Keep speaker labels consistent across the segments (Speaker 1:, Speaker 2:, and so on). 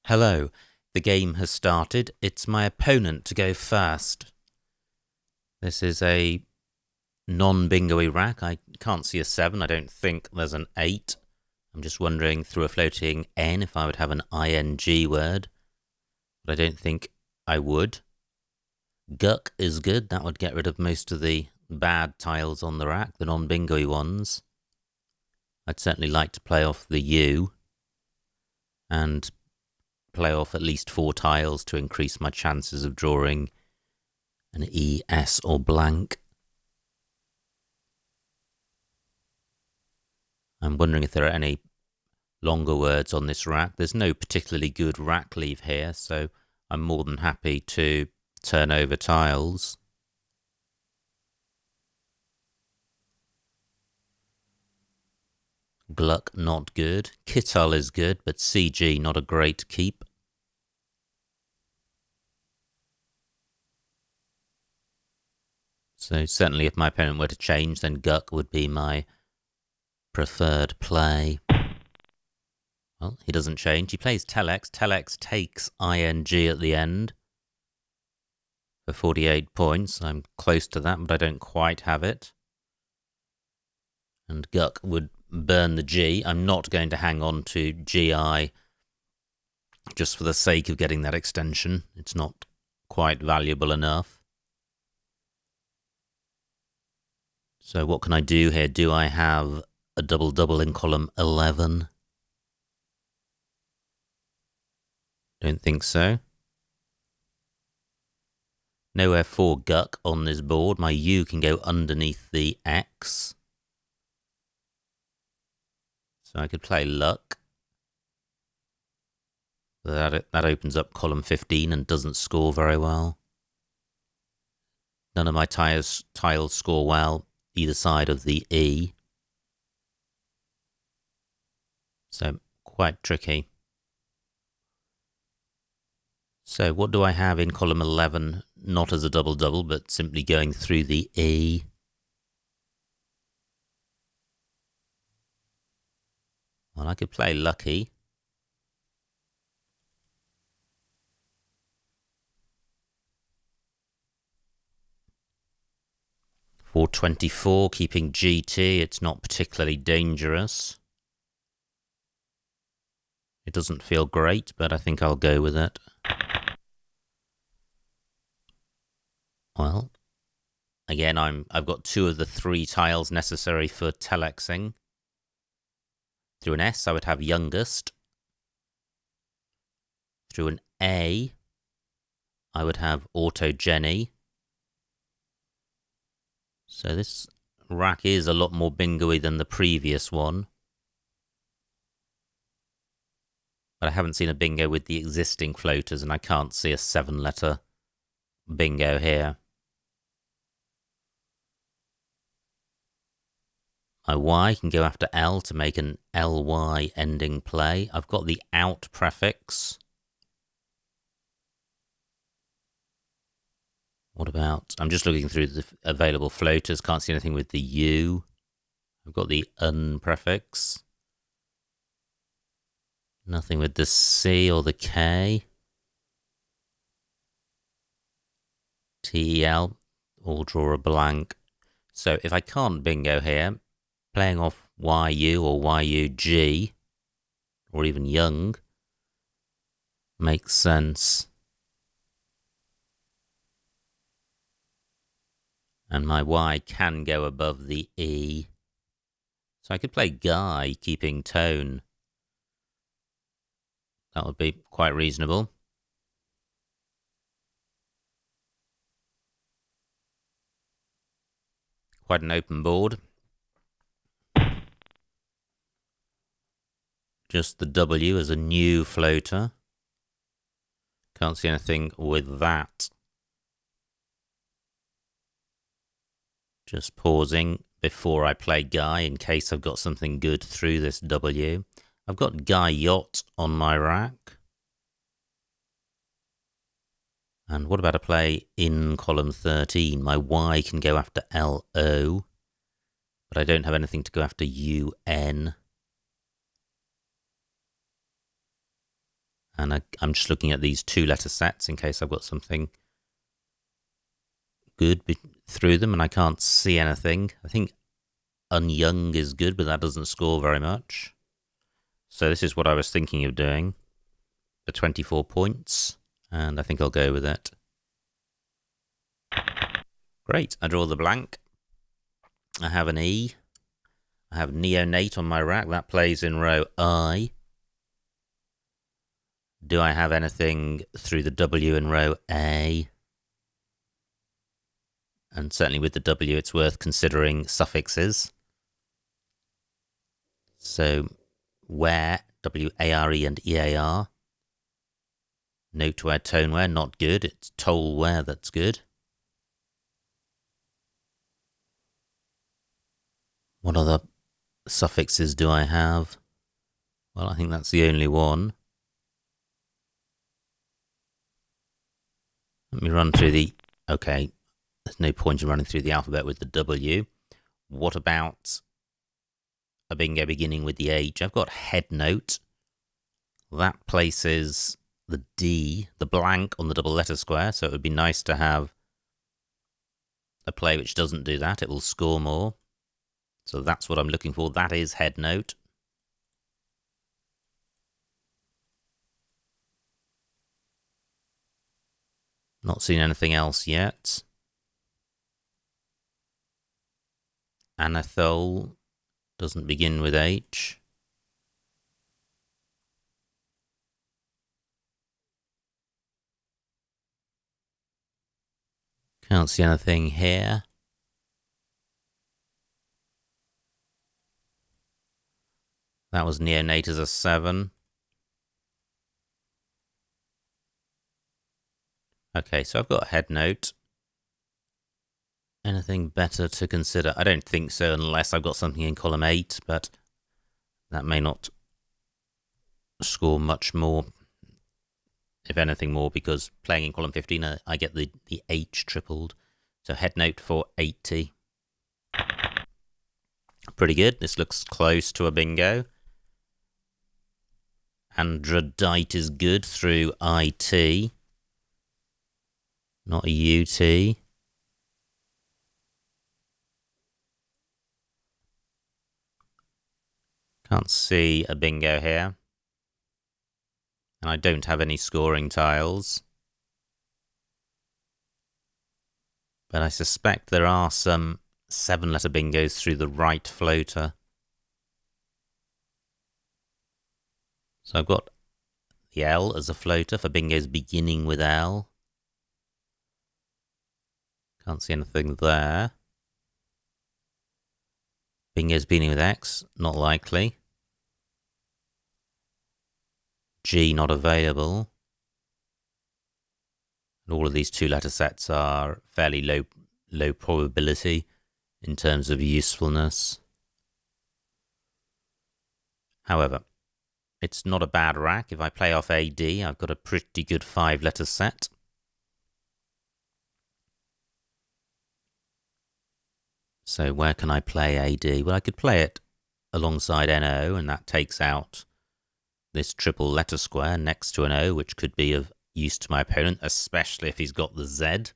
Speaker 1: Hello, the game has started. It's my opponent to go first. This is a non-bingo-y rack. I can't see a 7. I don't think there's an 8. I'm just wondering through a floating N if I would have an ing word. But I don't think I would. Guck is good. That would get rid of most of the bad tiles on the rack, the non-bingo-y ones. I'd certainly like to play off the U and play off at least 4 tiles to increase my chances of drawing an E, S or blank. I'm wondering if there are any longer words on this rack. There's no particularly good rack leave here, so I'm more than happy to turn over tiles. Gluck, not good. Kittul is good, but CG, not a great keep. So certainly if my opponent were to change, then Guck would be my preferred play. Well, he doesn't change. He plays Telex. Telex takes ing at the end for 48 points. I'm close to that, but I don't quite have it. And Guck would burn the G. I'm not going to hang on to GI just for the sake of getting that extension. It's not quite valuable enough. So what can I do here? Do I have a double-double in column 11? Don't think so. Nowhere for Guck on this board. My U can go underneath the X. So I could play Luck. That opens up column 15 and doesn't score very well. None of my tiles score well either side of the E. So quite tricky. So what do I have in column 11? Not as a double-double, but simply going through the E. Well, I could play Lucky. For 24, keeping GT, it's not particularly dangerous. It doesn't feel great, but I think I'll go with it. Well, again, I've got 2 of the 3 tiles necessary for telexing. Through an S, I would have youngest. Through an A, I would have autogeny. So this rack is a lot more bingo-y than the previous one. But I haven't seen a bingo with the existing floaters, and I can't see a 7-letter bingo here. My Y can go after L to make an LY ending play. I've got the out prefix. What about... I'm just looking through the available floaters. Can't see anything with the U. I've got the un prefix. Nothing with the C or the K. TEL. Or draw a blank. So if I can't bingo here, playing off YU or YUG, or even young, makes sense. And my Y can go above the E. So I could play Guy, keeping tone. That would be quite reasonable. Quite an open board. Just the W as a new floater. Can't see anything with that. Just pausing before I play Guy in case I've got something good through this W. I've got Guy Yacht on my rack. And what about a play in column 13? My Y can go after LO, but I don't have anything to go after UN. And I'm just looking at these 2-letter sets in case I've got something good through them, and I can't see anything. I think Unyoung is good, but that doesn't score very much. So this is what I was thinking of doing for 24 points, and I think I'll go with it. Great, I draw the blank. I have an E. I have Neonate on my rack. That plays in row I. Do I have anything through the W in row A? And certainly with the W, it's worth considering suffixes. So, where, W-A-R-E and E-A-R. Noteware, toneware, not good. It's tollware that's good. What other suffixes do I have? Well, I think that's the only one. Let me run through the... Okay, there's no point in running through the alphabet with the W. What about a bingo beginning with the H? I've got head note. That places the D, the blank, on the double letter square, so it would be nice to have a play which doesn't do that. It will score more. So that's what I'm looking for. That is head note. Not seen anything else yet. Anathole doesn't begin with H. Can't see anything here. That was Neonate as a 7. Okay, so I've got a head note. Anything better to consider? I don't think so, unless I've got something in column 8, but that may not score much more, if anything more, because playing in column 15, I get the H tripled. So head note for 80. Pretty good. This looks close to a bingo. Androdite is good through IT. Not a UT. Can't see a bingo here. And I don't have any scoring tiles. But I suspect there are some 7-letter bingos through the right floater. So I've got the L as a floater for bingos beginning with L. Can't see anything there. Bingos beginning with X, not likely. G not available. And all of these 2-letter sets are fairly low probability in terms of usefulness. However, it's not a bad rack. If I play off AD, I've got a pretty good 5-letter set. So where can I play AD? Well, I could play it alongside NO, and that takes out this triple letter square next to an O, which could be of use to my opponent, especially if he's got the Z.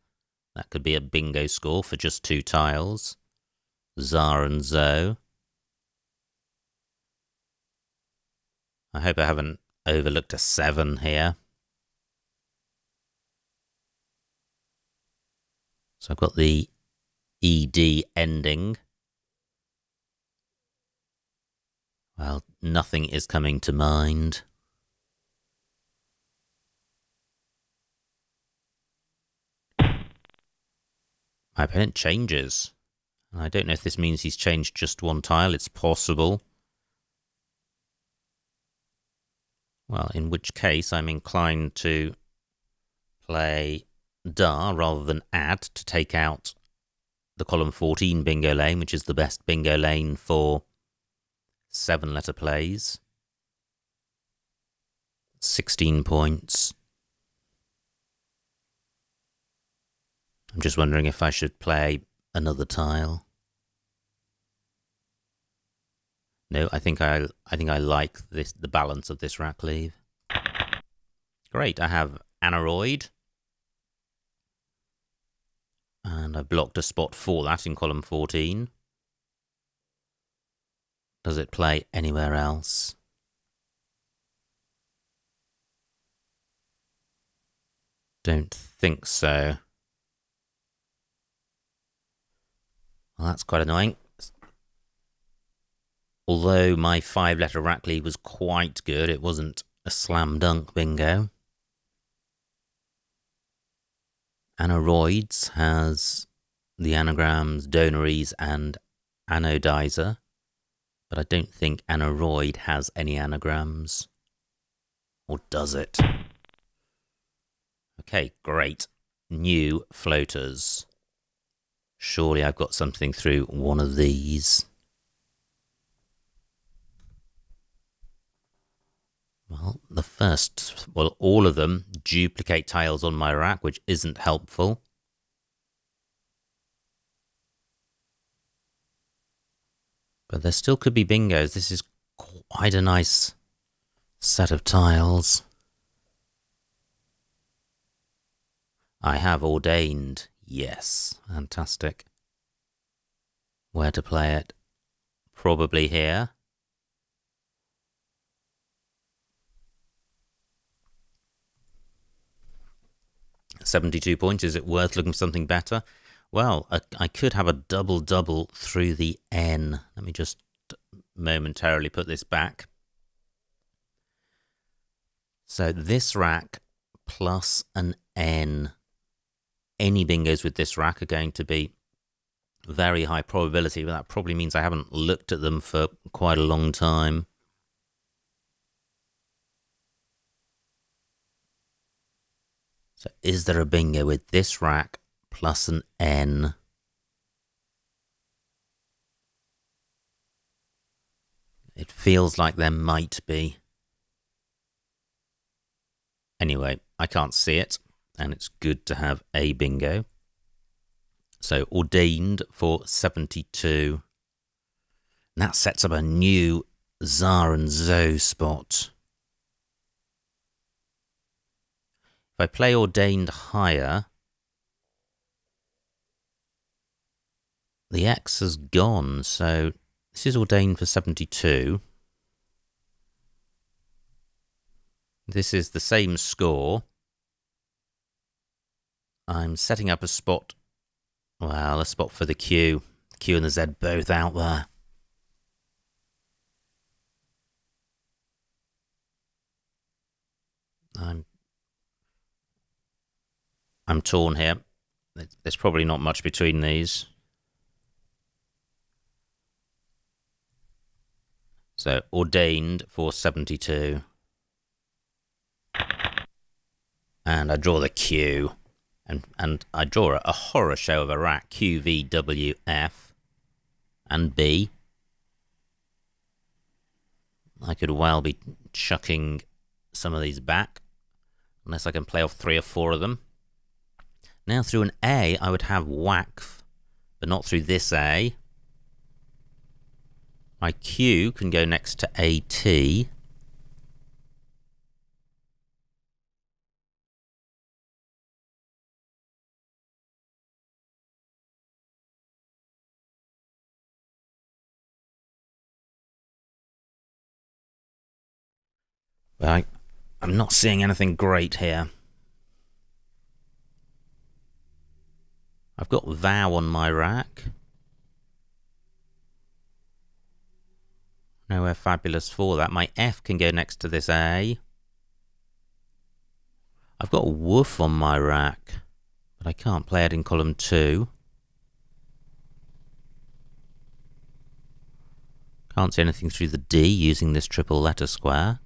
Speaker 1: That could be a bingo score for just 2 tiles. Zar and Zo. I hope I haven't overlooked a 7 here. So I've got the ED ending. Well, nothing is coming to mind. My opponent changes. I don't know if this means he's changed just 1 tile. It's possible. Well, in which case I'm inclined to play Da rather than Add to take out the column 14 bingo lane, which is the best bingo lane for 7-letter plays. 16 points. I'm just wondering if I should play another tile. No, I think I like the balance of this rack leave. Great, I have aneroid. And I blocked a spot for that in column 14. Does it play anywhere else? Don't think so. Well, that's quite annoying. Although my 5-letter rack lead was quite good, it wasn't a slam dunk bingo. Aneroids has the anagrams donaries and anodizer, but I don't think aneroid has any anagrams. Or does it? Okay, great. New floaters. Surely I've got something through one of these. Well, all of them duplicate tiles on my rack, which isn't helpful. But there still could be bingos. This is quite a nice set of tiles. I have ordained. Yes, fantastic. Where to play it? Probably here. £72 points. Is it worth looking for something better? Well, I could have a double-double through the N. Let me just momentarily put this back. So this rack plus an N. Any bingos with this rack are going to be very high probability, but that probably means I haven't looked at them for quite a long time. So is there a bingo with this rack plus an N? It feels like there might be. Anyway, I can't see it, and it's good to have a bingo. So ordained for 72. And that sets up a new Tsar and Zoe spot. If I play ordained higher, the X has gone, so this is ordained for 72. This is the same score. I'm setting up a spot. Well, a spot for the Q. Q and the Z both out there. I'm torn here. There's probably not much between these. So, ordained for 72. And I draw the Q. And I draw a horror show of a rack. Q, V, W, F, and B. I could well be chucking some of these back. Unless I can play off 3 or 4 of them. Now through an A, I would have WACF, but not through this A. My Q can go next to AT. But I'm not seeing anything great here. I've got Vow on my rack. Nowhere fabulous for that. My F can go next to this A. I've got Woof on my rack, but I can't play it in column 2. Can't see anything through the D using this triple letter square.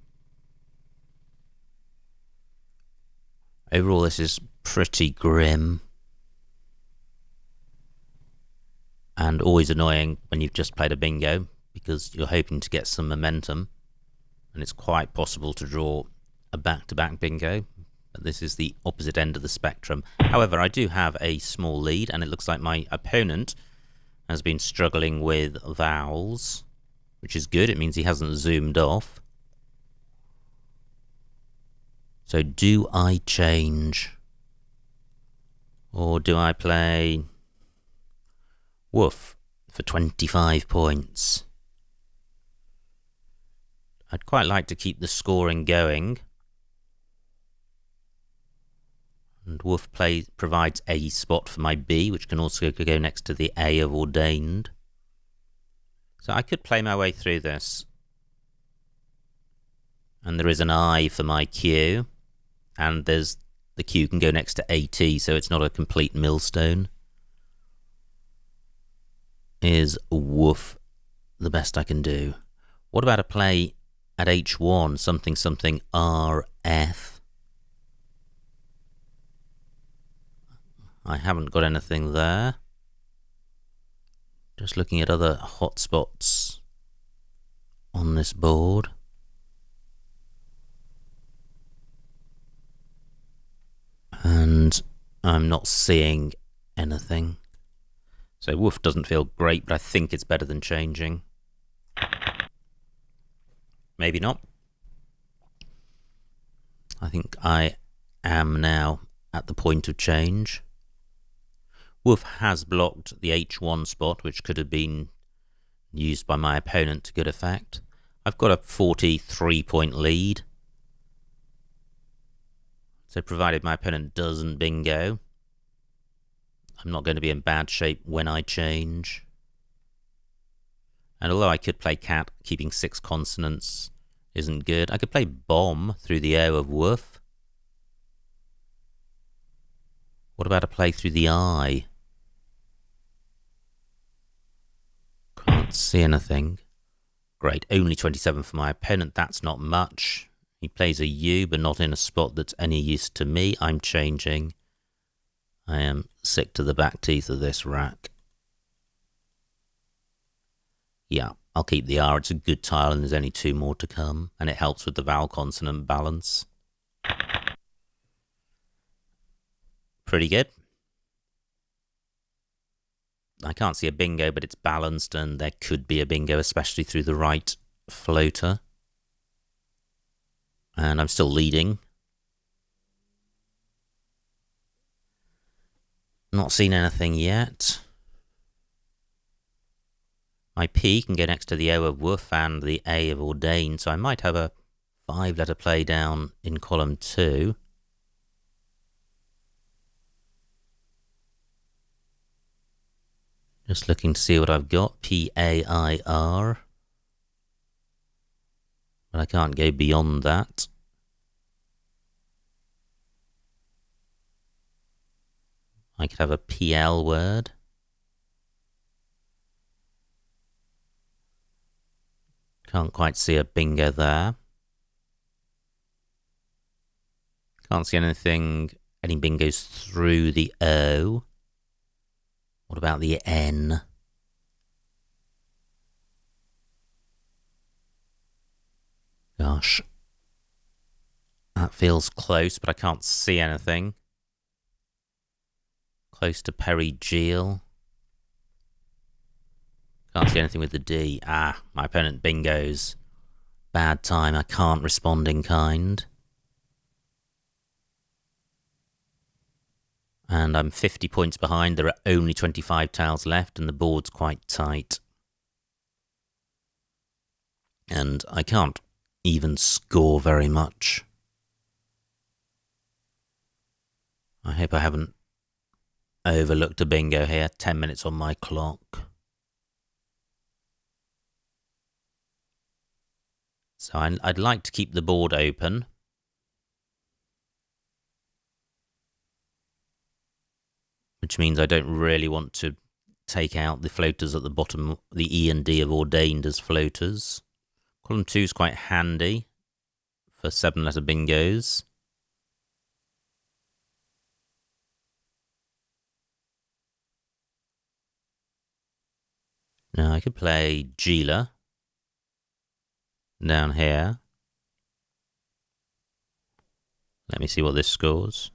Speaker 1: Overall, this is pretty grim. And always annoying when you've just played a bingo, because you're hoping to get some momentum. And it's quite possible to draw a back-to-back bingo. But this is the opposite end of the spectrum. However, I do have a small lead, and it looks like my opponent has been struggling with vowels, which is good. It means he hasn't zoomed off. So do I change? Or do I play woof for 25 points? I'd quite like to keep the scoring going. And woof provides a spot for my B, which can also go next to the A of ordained. So I could play my way through this. And there is an I for my Q. And there's the Q can go next to AT, so it's not a complete millstone. Is woof the best I can do? What about a play at H1, something RF? I haven't got anything there. Just looking at other hotspots on this board. And I'm not seeing anything. So woof doesn't feel great, but I think it's better than changing. Maybe not. I think I am now at the point of change. Woof has blocked the H1 spot, which could have been used by my opponent to good effect. I've got a 43-point lead. So provided my opponent doesn't bingo, I'm not going to be in bad shape when I change. And although I could play cat, keeping 6 consonants isn't good. I could play bomb through the O of woof. What about a play through the I? Can't see anything. Great, only 27 for my opponent. That's not much. He plays a U, but not in a spot that's any use to me. I'm changing. I am sick to the back teeth of this rack. Yeah, I'll keep the R. It's a good tile, and there's only 2 more to come, and it helps with the vowel consonant balance. Pretty good. I can't see a bingo, but it's balanced, and there could be a bingo, especially through the right floater. And I'm still leading. Not seen anything yet. My P can go next to the O of woof and the A of ordained, so I might have a 5-letter play down in column 2. Just looking to see what I've got. P-A-I-R. But I can't go beyond that. I could have a PL word. Can't quite see a bingo there. Can't see anything, any bingos through the O. What about the N? Gosh. That feels close, but I can't see anything. Close to perigeel. Can't see anything with the D. Ah, my opponent bingos. Bad time, I can't respond in kind. And I'm 50 points behind. There are only 25 tiles left, and the board's quite tight. And I can't even score very much. I hope I haven't overlooked a bingo here. 10 minutes on my clock. So I'd like to keep the board open. Which means I don't really want to take out the floaters at the bottom, the E and D of ordained as floaters. Column 2 is quite handy for 7-letter bingos. Now I could play Gila down here. Let me see what this scores.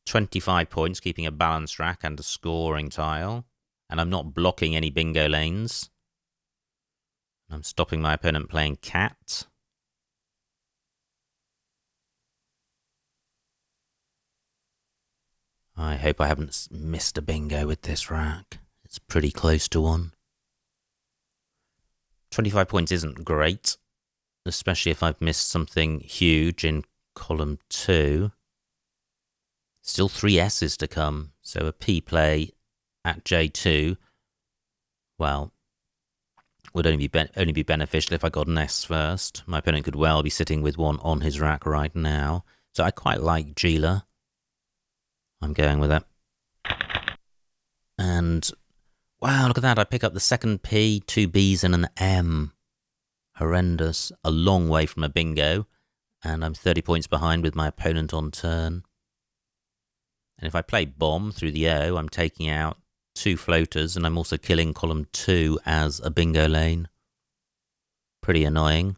Speaker 1: 25 points, keeping a balanced rack and a scoring tile. And I'm not blocking any bingo lanes. I'm stopping my opponent playing cat. I hope I haven't missed a bingo with this rack. It's pretty close to one. 25 points isn't great, especially if I've missed something huge in column 2. Still 3 S's to come, so a P play at J2, well, would only be beneficial if I got an S first. My opponent could well be sitting with one on his rack right now, so I quite like Gila. I'm going with it. And, wow, look at that, I pick up the second P, 2 B's and an M. Horrendous, a long way from a bingo, and I'm 30 points behind with my opponent on turn. And if I play bomb through the O, I'm taking out 2 floaters, and I'm also killing column 2 as a bingo lane. Pretty annoying.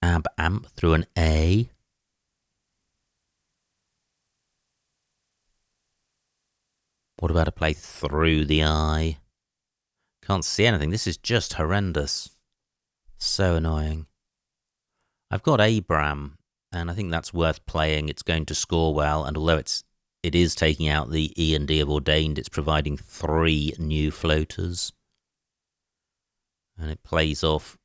Speaker 1: Ab amp through an A. What about a play through the I? Can't see anything. This is just horrendous. So annoying. I've got Abram, and I think that's worth playing. It's going to score well, and although it is taking out the E and D of ordained, it's providing 3 new floaters. And it plays off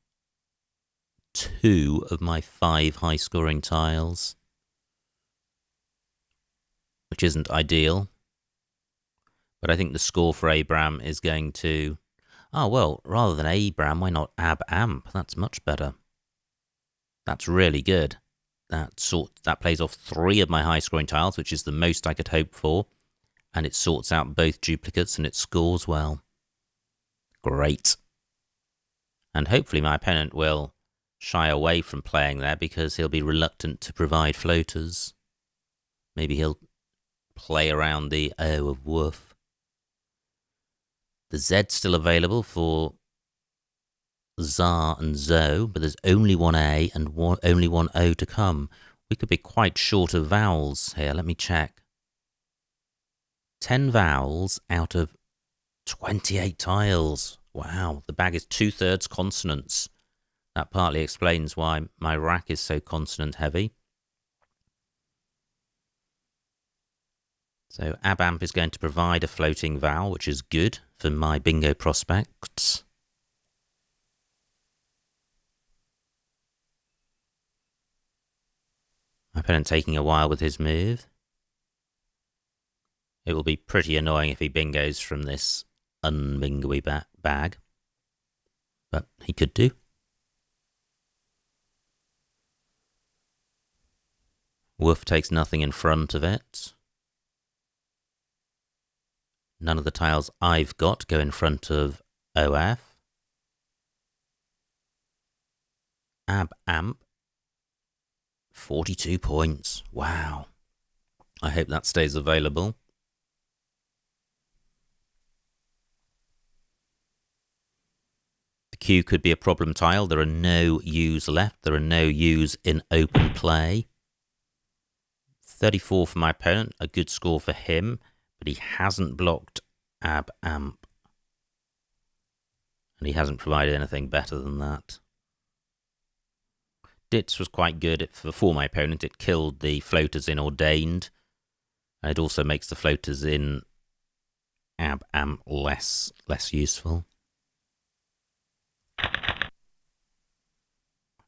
Speaker 1: 2 of my 5 high-scoring tiles, which isn't ideal. But I think the score for Abram is going to... Oh, well, rather than Abram, why not Ab Amp? That's much better. That's really good. That plays off 3 of my high-scoring tiles, which is the most I could hope for. And it sorts out both duplicates and it scores well. Great. And hopefully my opponent will shy away from playing there because he'll be reluctant to provide floaters. Maybe he'll play around the O of Woof. The Z's still available for Tsar and Zo, but there's only one A and only one O to come. We could be quite short of vowels here. Let me check. 10 vowels out of 28 tiles. Wow, the bag is 2/3 consonants. That partly explains why my rack is so consonant heavy. So Abamp is going to provide a floating vowel, which is good for my bingo prospects. My opponent taking a while with his move. It will be pretty annoying if he bingos from this unbingoy bag. But he could do. Woof takes nothing in front of it. None of the tiles I've got go in front of OF. Ab Amp. 42 points. Wow. I hope that stays available. The Q could be a problem tile. There are no U's left. There are no U's in open play. 34 for my opponent. A good score for him. But he hasn't blocked Ab Amp. And he hasn't provided anything better than that. Ditz was quite good for my opponent. It killed the floaters in Ordained. And it also makes the floaters in Ab Amp less useful.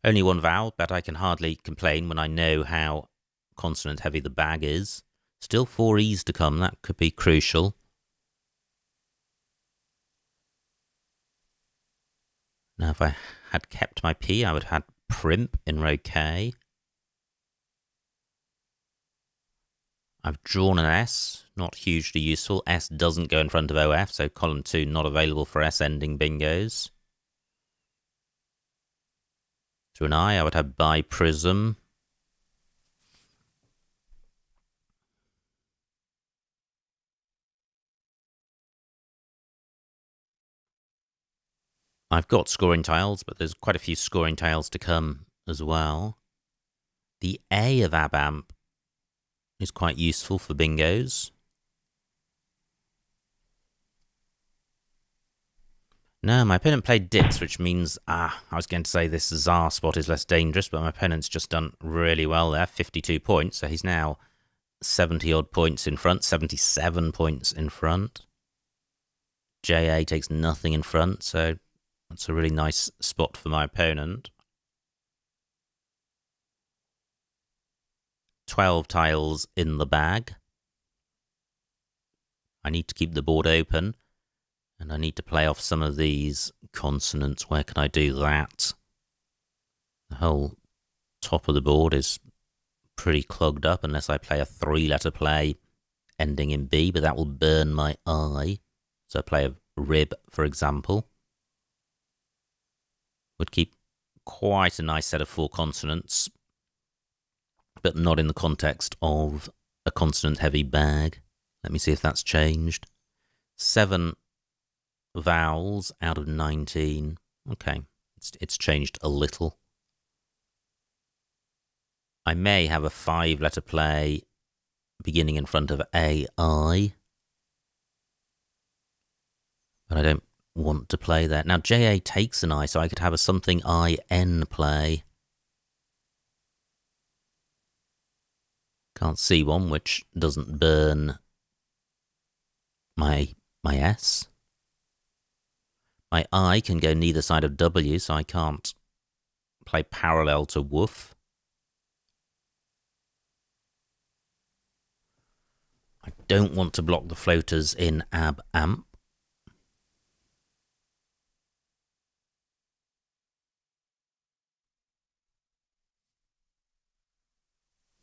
Speaker 1: Only one vowel, but I can hardly complain when I know how consonant heavy the bag is. Still 4 E's to come. That could be crucial. Now, if I had kept my P, I would have had Primp in row K. I've drawn an S. Not hugely useful. S doesn't go in front of OF, so column 2 not available for S-ending bingos. To an I would have Bi Prism. I've got scoring tiles, but there's quite a few scoring tiles to come as well. The A of Abamp is quite useful for bingos. No, my opponent played dits, which means, I was going to say this Tsar spot is less dangerous, but my opponent's just done really well there, 52 points, so he's now 70-odd points in front, 77 points in front. JA takes nothing in front, so that's a really nice spot for my opponent. 12 tiles in the bag. I need to keep the board open. And I need to play off some of these consonants. Where can I do that? The whole top of the board is pretty clogged up unless I play a 3-letter play ending in B, but that will burn my eye. So I play a rib, for example. Would keep quite a nice set of 4 consonants, but not in the context of a consonant-heavy bag. Let me see if that's changed. 7 vowels out of 19. Okay, it's changed a little. I may have a 5-letter play beginning in front of AI, but I don't want to play that. Now, JA takes an I, so I could have a something IN play. Can't see one which doesn't burn my S. My I can go neither side of W, so I can't play parallel to woof. I don't want to block the floaters in ab amp.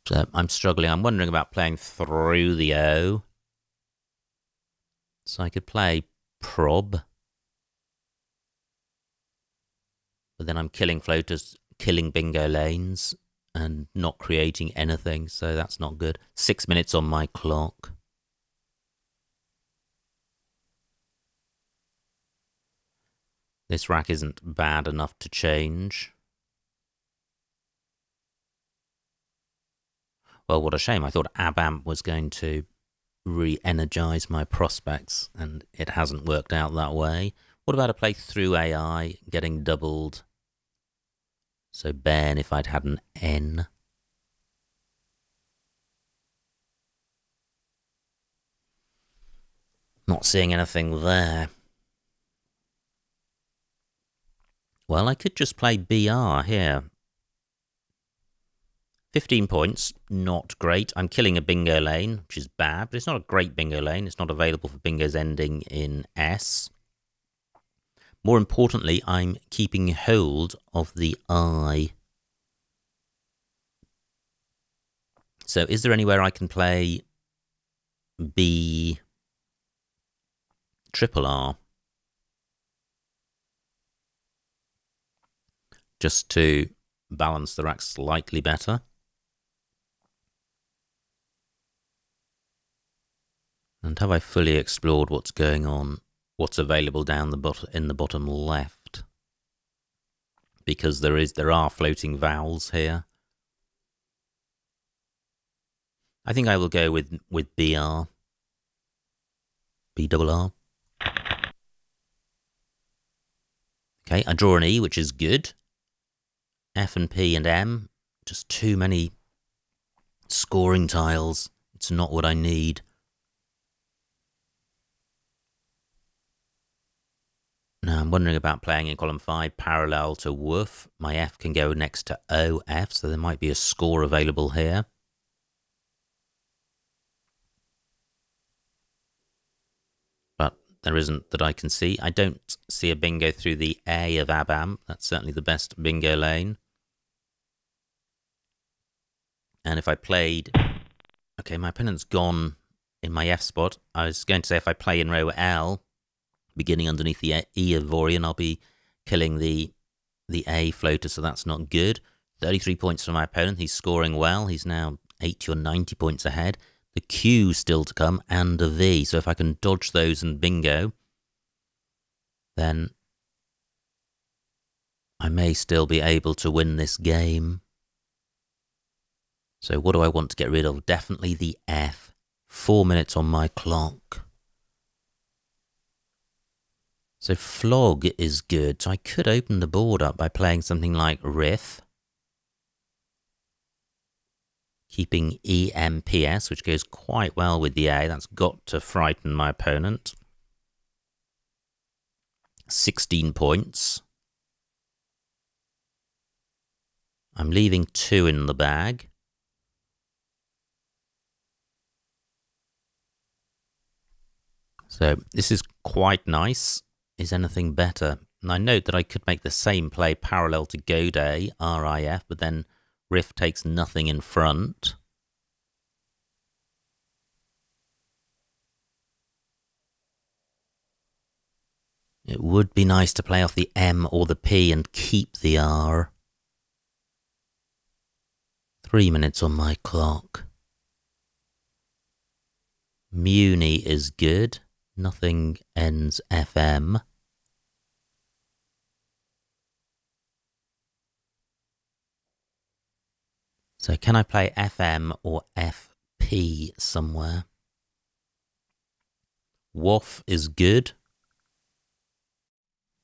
Speaker 1: So I'm struggling. I'm wondering about playing through the O. So I could play prob. But then I'm killing floaters, killing bingo lanes, and not creating anything, so that's not good. 6 minutes on my clock. This rack isn't bad enough to change. Well, what a shame. I thought ABAMP was going to re-energize my prospects, and it hasn't worked out that way. What about a play through AI, getting doubled? So Ben, if I'd had an N. Not seeing anything there. Well, I could just play BR here. 15 points, not great. I'm killing a bingo lane, which is bad, but it's not a great bingo lane. It's not available for bingos ending in S. More importantly, I'm keeping hold of the I. So is there anywhere I can play B triple R? Just to balance the rack slightly better. And have I fully explored what's going on, what's available down the bottom in the bottom left? Because there are floating vowels here. I think I will go with BR. BRR. Okay, I draw an E, which is good. F and P and M, just too many scoring tiles. It's not what I need. Now I'm wondering about playing in column 5 parallel to woof. My F can go next to OF, so there might be a score available here. But there isn't that I can see. I don't see a bingo through the A of ABAM. That's certainly the best bingo lane. And if I played... Okay, my opponent's gone in my F spot. I was going to say if I play in row L, beginning underneath the E of Vorian, I'll be killing the A floater, so that's not good. 33 points for my opponent. He's scoring well. He's now 80 or 90 points ahead. The Q still to come, and a V. So if I can dodge those and bingo, then I may still be able to win this game. So what do I want to get rid of? Definitely the F. 4 minutes on my clock. So flog is good. So I could open the board up by playing something like riff. Keeping EMPS, which goes quite well with the A. That's got to frighten my opponent. 16 points. I'm leaving 2 in the bag. So this is quite nice. Is anything better? And I note that I could make the same play parallel to Go Day, RIF, but then Riff takes nothing in front. It would be nice to play off the M or the P and keep the R. 3 minutes on my clock. Muni is good. Nothing ends FM. So can I play FM or FP somewhere? WAF is good.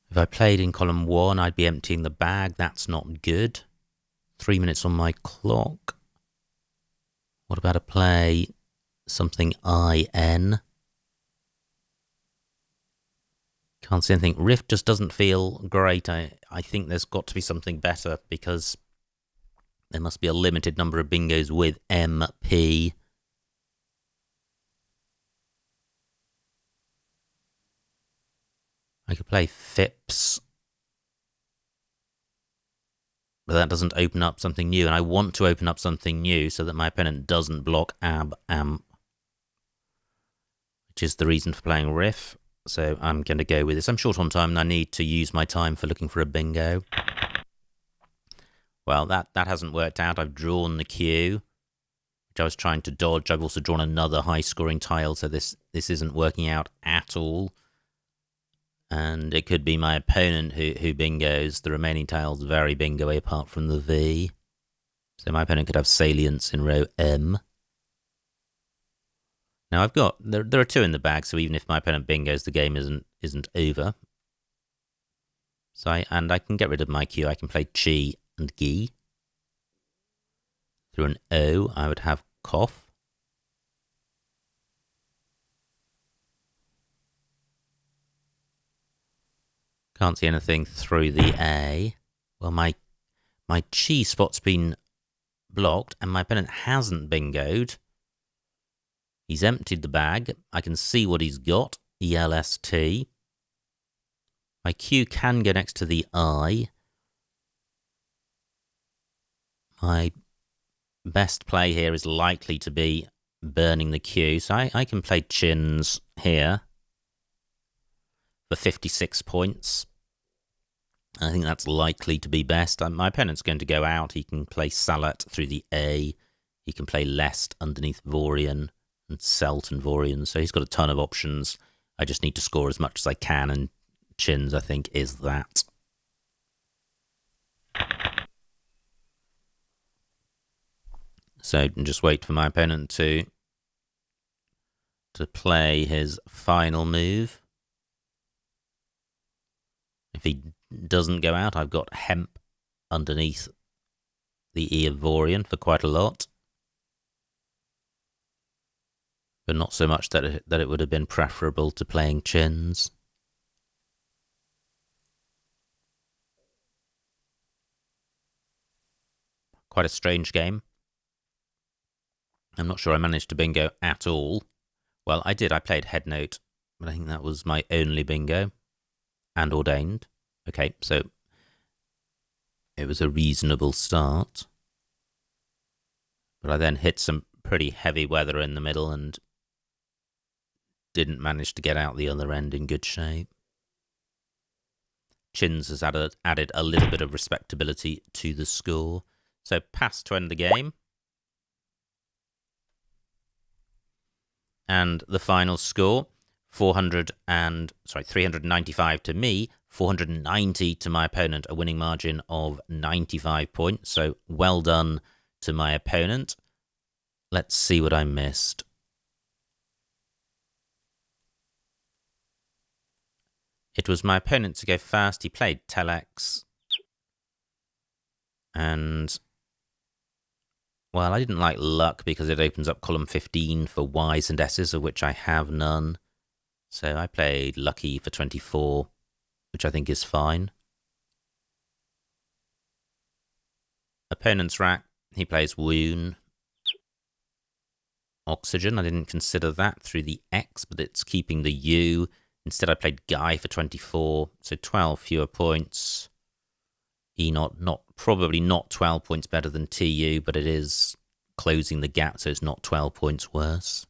Speaker 1: If I played in column 1, I'd be emptying the bag. That's not good. 3 minutes on my clock. What about a play something IN? Can't see anything. Riff just doesn't feel great. I think there's got to be something better because there must be a limited number of bingos with MP. I could play FIPS, but that doesn't open up something new, and I want to open up something new so that my opponent doesn't block AB AMP, which is the reason for playing Riff. So I'm going to go with this. I'm short on time and I need to use my time for looking for a bingo. Well, that hasn't worked out. I've drawn the Q, which I was trying to dodge. I've also drawn another high-scoring tile, so this isn't working out at all. And it could be my opponent who bingos. The remaining tiles very bingo-y apart from the V. So my opponent could have salience in row M. Now I've got there are 2 in the bag, so even if my opponent bingos, the game isn't over. So I can get rid of my Q. I can play Chi and Gi. Through an O, I would have cough. Can't see anything through the A. Well, my Chi spot's been blocked, and my opponent hasn't bingoed. He's emptied the bag. I can see what he's got, ELST. My Q can go next to the I. My best play here is likely to be burning the Q, so I can play chins here for 56 points. I think that's likely to be best. My opponent's going to go out. He can play Salat through the A. He can play Lest underneath Vorian and Selt and Vorian, so he's got a ton of options. I just need to score as much as I can, and chins, I think, is that. So just wait for my opponent to play his final move. If he doesn't go out, I've got hemp underneath the E of Vorian for quite a lot. But not so much that it would have been preferable to playing chins. Quite a strange game. I'm not sure I managed to bingo at all. Well, I did. I played head note, but I think that was my only bingo. And ordained. Okay, so it was a reasonable start. But I then hit some pretty heavy weather in the middle and didn't manage to get out the other end in good shape. Chins has added a little bit of respectability to the score. So pass to end the game. And the final score, 395 to me, 490 to my opponent, a winning margin of 95 points. So well done to my opponent. Let's see what I missed. It was my opponent to go first. He played telex. And, well, I didn't like luck because it opens up column 15 for Ys and S's, of which I have none. So I played lucky for 24, which I think is fine. Opponent's rack, he plays wound. Oxygen, I didn't consider that through the X, but it's keeping the U. Instead, I played Guy for 24, so 12 fewer points. E0, probably not 12 points better than TU, but it is closing the gap, so it's not 12 points worse.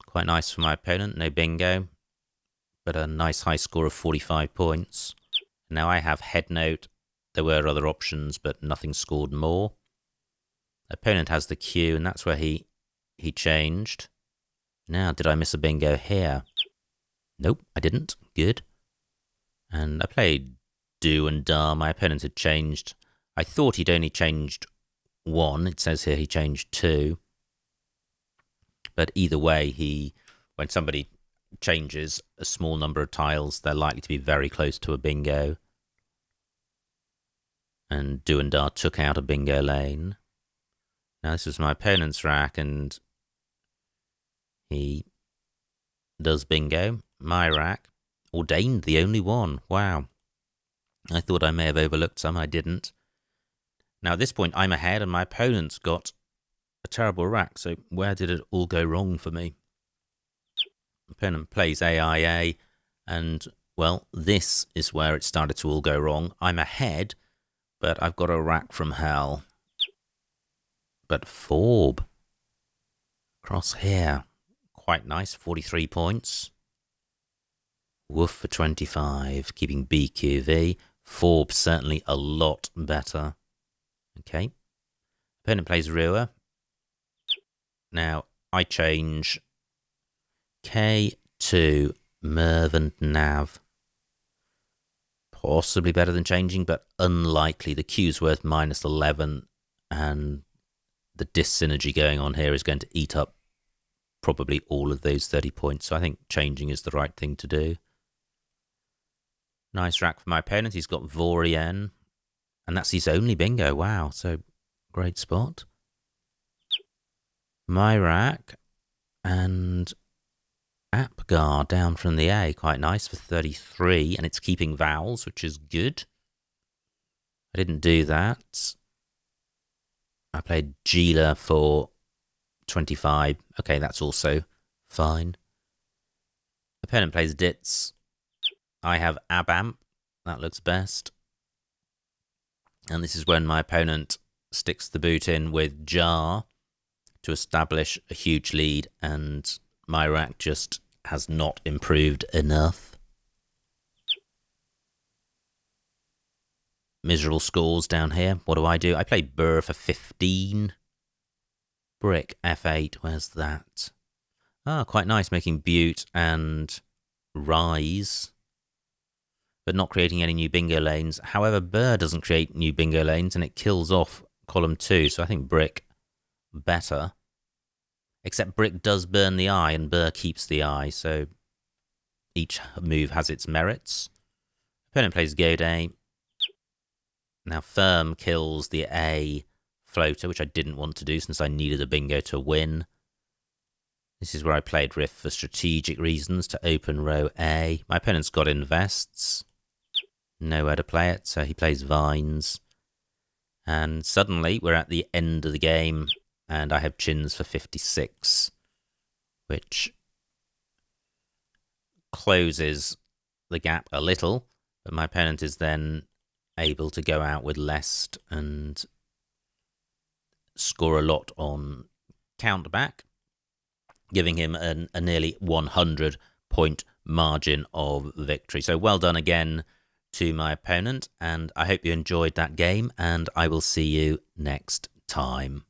Speaker 1: Quite nice for my opponent, no bingo, but a nice high score of 45 points. Now I have head note. There were other options, but nothing scored more. Opponent has the Q, and that's where he changed. Now, did I miss a bingo here? Nope, I didn't. Good. And I played do and da. My opponent had changed. I thought he'd only changed one. It says here he changed two. But either way, when somebody changes a small number of tiles, they're likely to be very close to a bingo. And do and da took out a bingo lane. Now this is my opponent's rack, and he does bingo. My rack, ordained the only one. Wow. I thought I may have overlooked some, I didn't. Now at this point I'm ahead and my opponent's got a terrible rack, so where did it all go wrong for me? Opponent plays AIA, and well, this is where it started to all go wrong. I'm ahead, but I've got a rack from hell. But Forb, cross here, quite nice, 43 points. Woof for 25, keeping BQV. Forb certainly a lot better. Okay. Opponent plays Rua. Now, I change K to Merv and Nav. Possibly better than changing, but unlikely. The Q's worth minus 11, and the dis-synergy going on here is going to eat up probably all of those 30 points. So I think changing is the right thing to do. Nice rack for my opponent. He's got Vorien, and that's his only bingo. Wow, so great spot. My rack and Apgar down from the A. Quite nice for 33, and it's keeping vowels, which is good. I didn't do that. I played Gila for 25. Okay, that's also fine. Opponent plays Ditz. I have Abamp. That looks best. And this is when my opponent sticks the boot in with Jar to establish a huge lead, and my rack just has not improved enough. Miserable scores down here. What do? I play Burr for 15. Brick, F8, where's that? Ah, quite nice, making Butte and Rise, but not creating any new bingo lanes. However, Burr doesn't create new bingo lanes, and it kills off column 2, so I think Brick better. Except Brick does burn the eye, and Burr keeps the eye, so each move has its merits. Opponent plays Goday. Now Firm kills the A floater, which I didn't want to do since I needed a bingo to win. This is where I played Riff for strategic reasons to open row A. My opponent's got Invests. Nowhere to play it, so he plays Vines. And suddenly we're at the end of the game, and I have Chins for 56, which closes the gap a little, but my opponent is then able to go out with Lest and score a lot on counterback, giving him a nearly 100-point margin of victory. So well done again to my opponent, and I hope you enjoyed that game, and I will see you next time.